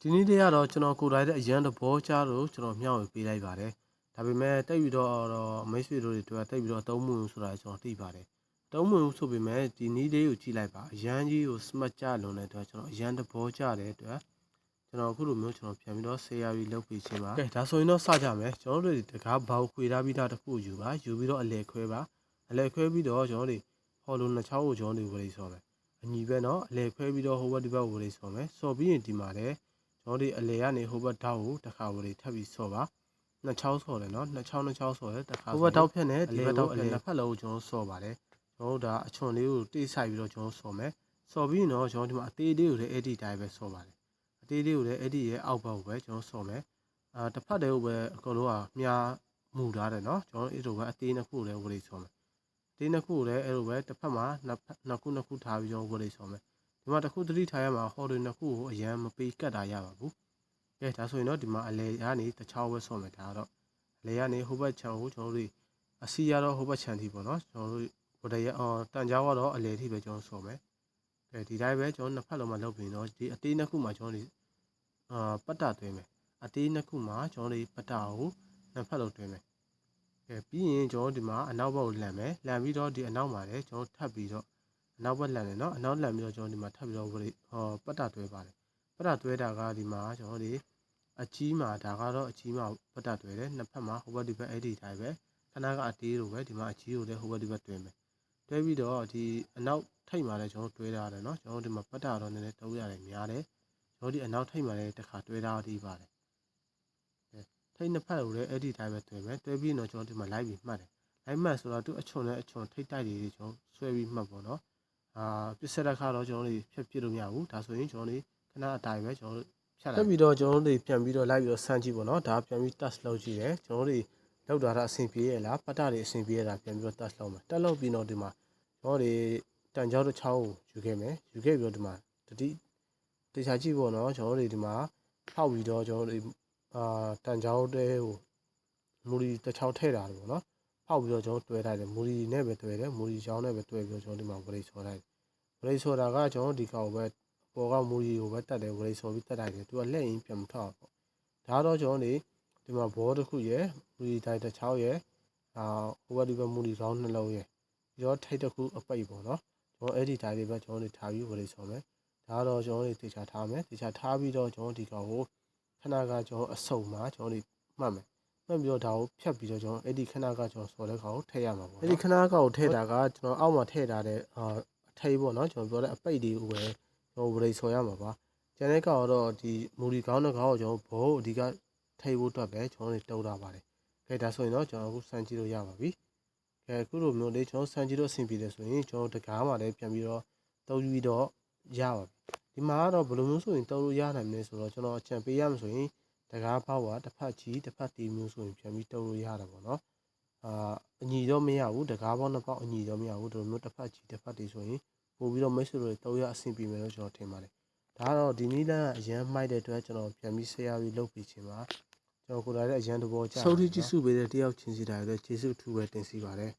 ဒီနေ့တည်းကတော့ကျွန်တော်ကိုယ်တိုင်တဲ့အရန်တဘောချလို့ကျွန်တော်မျှဝေပေးလိုက်ပါတယ်ဒါပေမဲ့တိတ်ပြီးတော့မိတ်ဆွေတို့တွေတွေ့တိတ်ပြီးတော့အသုံးမဝင်ဆိုတာကျွန်တော်သိပါတယ်အသုံးမဝင်ဆိုပေမဲ့ဒီနေ့လေးကိုကြည့်လိုက်ပါအရန်ကြီးကို smart ကြလွန်တဲ့အတွက်ကျွန်တော်အရန်တဘောချတဲ့အတွက်ကျွန်တော်အခုလိုမျိုးကျွန်တော်ပြန်ပြီးတော့ဆေးရပြီးလုပ်ပြီးချင်းပါကဲဒါဆိုရင်တော့စကြမယ်ကျွန်တော်တို့တကားဘောက်ခွေထားပြီးသားတစ်ခုယူပါယူပြီးတော့အလဲခွဲပါအလဲခွဲပြီးတော့ကျွန်တော်တို့ဟော်လိုနှစ်ချောင်းကိုကျွန်တော်တို့ဝေးစော်မယ်အညီပဲเนาะအလဲခွဲပြီးတော့ဟိုဘက်ဒီဘက်ဝေးစော်မယ်စော်ပြီးရင်ဒီမှာလည်းကျွန်တော်တို့အလဲကနေဟိုဘက်တောက်ကိုတစ်ခါဝေးထပ်ပြီးစော်ပါနှစ်ချောင်းစော်တယ်เนาะနှစ်ချောင်းစော်တယ်တစ်ခါဟိုဘက်တောက်ဖြတ်နေဒီဘက်တောက်ဖြတ်နှစ်ဖက်လုံးကိုကျွန်တော်စော်ပါတယ်ကျွန်တော်တို့ဒါအချွန်လေးကိုတိဆိုင်ပြီးတော့ကျွန်တော်စော်မယ်စော်ပြီးရင်တော့ကျွန်တော်ဒီမှာအသေးလေးကိုလည်းအဲ့ဒီတိုင်းပဲစော်ပါတယ်အသေးလေးကိုလည်းအဲ့ဒီရဲ့အောက်ဘက်ကိုပဲကျွန်တော်စော်မယ်တစ်ဖက်တည်းကိုပဲအကုန်လုံးကမြားမူထားတယ်เนาะကျွန်တော်အဲ့လိုပဲအသေးနှစ်ခုကိုလည်းဝေးစော်မယ်အသေးနှစ်ခုကိုလည်းအဲ့လိုပဲတစ်ဖက်မှာနှစ်ခုထားပြီးကျွန်တော်ဝေးစော်မယ်ဒီမှာတစ်ခုသတိထားရမှာဟော်တွေနှစ်ခုကိုအရန်မပေးကတ်တာရပါဘူးကဲဒါဆိုရင်တော့ဒီမှာအလဲကနေတစ်ချောင်းပဲစော်မယ်ဒါတော့အလဲကနေဟိုဘက်ခြံကိုကျွန်တော်တို့အစီရတော့ဟိုဘက်ခြံထိပေါ့เนาะကျွန်တော်တို့ဝဒရတန်ကြားကတော့အလဲထိပဲကျွန်တော်စော်မယ်ကဲဒီတိုင်းပဲကျွန်တော်နှစ်ဖက်လုံးမှာလုပ်ပြီးတော့ဒီအသေးနှစ်ခုမှာကျွန်တော်တို့ပတ်တာသွင်းမယ်အသေးနှစ်ခုမှာကျွန်တော်တို့ပတ်တာကိုနှစ်ဖက်လုံးသွင်းမယ်ကဲပြီးရင်ကျွန်တော်ဒီမှာအနောက်ဘက်ကိုလှန်မယ်လှန်ပြီးတော့ဒီအနောက်မှာလည်းကျွန်တော်ထပ်ပြီးတော့အနောက်ဘက်လှန်တယ်เนาะအနောက်လှန်ပြီးတော့ကျွန်တော်ဒီမှာထပ်ပြီးတော့ပတ်တာသွဲပါတယ်ပတ်တာသွဲတာကဒီမှာကျွန်တော်တို့အကြီးမှာဒါကတော့အကြီးမှာပတ်တာသွဲတယ်နှစ်ဖက်မှာဟိုဘက်ဒီဘက်အဲ့ဒီတိုင်းပဲခဏကအသေးလိုပဲဒီမှာအကြီးကိုလည်းဟိုဘက်ဒီဘက်သွင်းမယ်တွဲပြီးတော့ဒီအနောက်ထိပ်မှာလည်းကျွန်တော်တွဲထားတယ်เนาะကျွန်တော်ဒီမှာပတ်တာတော့နည်းနည်းတုံးရတယ်များတယ်ကျွန်တော်ဒီအနောက်ထိပ်မှာလည်းတစ်ခါတွဲထားသေးပါတယ်ထိပ်နှစ်ဖက်ကိုလည်းအဲ့ဒီတိုင်းပဲတွဲမယ်တွဲပြီးတော့ကျွန်တော်ဒီမှာလိုက်ပြီးမှတ်တယ်လိုက်မှတ်ဆိုတော့သူအချွန်နဲ့အချွန်ထိပ်တိုက်တွေကျွန်တော်ဆွဲပြီးမှတ်ပေါ့เนาะပစ္စလက်ခါတော့ကျွန်တော်တို့ဖြတ်ပြလို့မရဘူးဒါဆိုရင်ကျွန်တော်တို့ခဏအတိုင်းပဲကျွန်တော်တို့ဖြတ်လိုက်ပြီးတော့ကျွန်တော်တို့ပြန်ပြီးတော့လိုက်ပြီးတော့ဆန်းကြည့်ပေါ့เนาะဒါပြန်ပြီး touch လုပ်ကြည့်တယ်ကျွန်တော်တို့လောက်တာအဆင်ပြေရလားပတ်တာတွေအဆင်ပြေရတာပြန်ပြီးတော့ touch လုပ်မယ်တက်လုပ်ပြီးတော့ဒီမှာကျွန်တော်တို့တန်ကြောင်းတစ်ချောင်းကိုယူခဲ့မယ်ယူခဲ့ပြီးတော့ဒီမှာတေချာကြည့်ပေါ့เนาะကျွန်တော်တို့ဒီမှာဖောက်ပြီးတော့ကျွန်တော်တို့တန်ကြောင်းတဲကိုမူလီတစ်ချောင်းထည့်တာပေါ့เนาะဖောက်ပြီးတော့ကျွန်တော်တွဲထားတယ်မူလီနဲ့ပဲတွဲတယ်မူလီချောင်းနဲ့ပဲတွဲပြီးတော့ကျွန်တော်ဒီမှာဝရိတ်ဆော်လိုက်ဝရိတ်ဆော်တာကကျွန်တော်ဒီကောင်ပဲပေါ်ကမူလီကိုပဲတက်တယ်ဝရိတ်ဆော်ပြီးတက်လိုက်တယ်သူကလက်ရင်ပြန်မထောက်ပေါ့ဒါတော့ကျွန်တော်ဒီမှာဘောတစ်ခုရယ်မူလီတိုင်းတစ်ချောင်းရယ်ဟိုဘက်ဒီဘက်မူလီရောင်းနှလုံးရယ်ပြီးတော့ထိတ်တစ်ခုအပိတ်ပေါ့เนาะကျွန်တော်အဲ့ဒီတိုင်းတွေပဲကျွန်တော်ထားပြီးဝရိတ်ဆော်မယ်ဒါတော့ကျွန်တော်တေချာထားမယ်တေချာထားပြီးတော့ကျွန်တော်ဒီကောင်ကိုခဏကကျွန်တော်အစုံမှာကျွန်တော်မှတ်မယ်မှတ်ပြီးတော့ဒါကိုဖြတ်ပြီးတော့ကျွန်တော်အဲ့ဒီခဏကကျွန်တော်ဆော်တဲ့ကောင်ကိုထည့်ရမှာပေါ့အဲ့ဒီခဏကကိုထည့်တာကကျွန်တော်အောက်မှာထည့်ထားတဲ့အထိပ်ပေါ့เนาะကျွန်တော်ပြောတဲ့အပိတ်တွေကိုပဲကျွန်တော်ဝရိတ်ဆော်ရမှာပါကျန်တဲ့ကောင်တော့ဒီမူလီကောင်းတဲ့ကောင်ကိုကျွန်တော်ဘောအဓိကထိပ်ဖို့အတွက်ပဲကျွန်တော်တုံးတာပါတယ်ကဲဒါဆိုရင်တော့ကျွန်တော်အခုစမ်းကြည့်လို့ရပါပြီကဲအခုလိုမျိုးလေးကျွန်တော်စမ်းကြည့်လို့အဆင်ပြေတယ်ဆိုရင်ကျွန်တော်တကားမှာလည်းပြန်ပြီးတော့တုံးပြီးတော့ရပါပြီဒီမှာကတော့ဘယ်လိုမျိုးဆိုရင်တုံးလို့ရနိုင်မလဲဆိုတော့ကျွန်တော်အကြံပေးရမှာဆိုရင်တကားပေါက်ကတစ်ဖက်ကြီးတစ်ဖက်တီးမျိုးဆိုရင်ပြန်ပြီးတုံးလို့ရတယ်ပေါ့နော်အညီတော့မရဘူးတကားပေါက်နှစ်ပေါက်အညီတော့မရဘူးဒီလိုမျိုးတစ်ဖက်ကြီးတစ်ဖက်တီးဆိုရင်ပို့ပြီးတော့မိတ်ဆွေတို့တုံးရအဆင်ပြေမယ်လို့ကျွန်တော်ထင်ပါတယ်ဒါကတော့ဒီနည်းလမ်းအရန်မိုက်တဲ့အတွက်ကျွန်တော်ပြန်ပြီးဆေးရပြီးလုပ်ပြီးချင်းပါကျွန်တော်ကိုယ်တိုင်လည်းအရန်တဘောကြာဆုံးထိကြည့်စုပေးတဲ့တယောက်ချင်းစီတိုင်းလည်းကျေးဇူးအထူးပဲတင်စီပါတယ်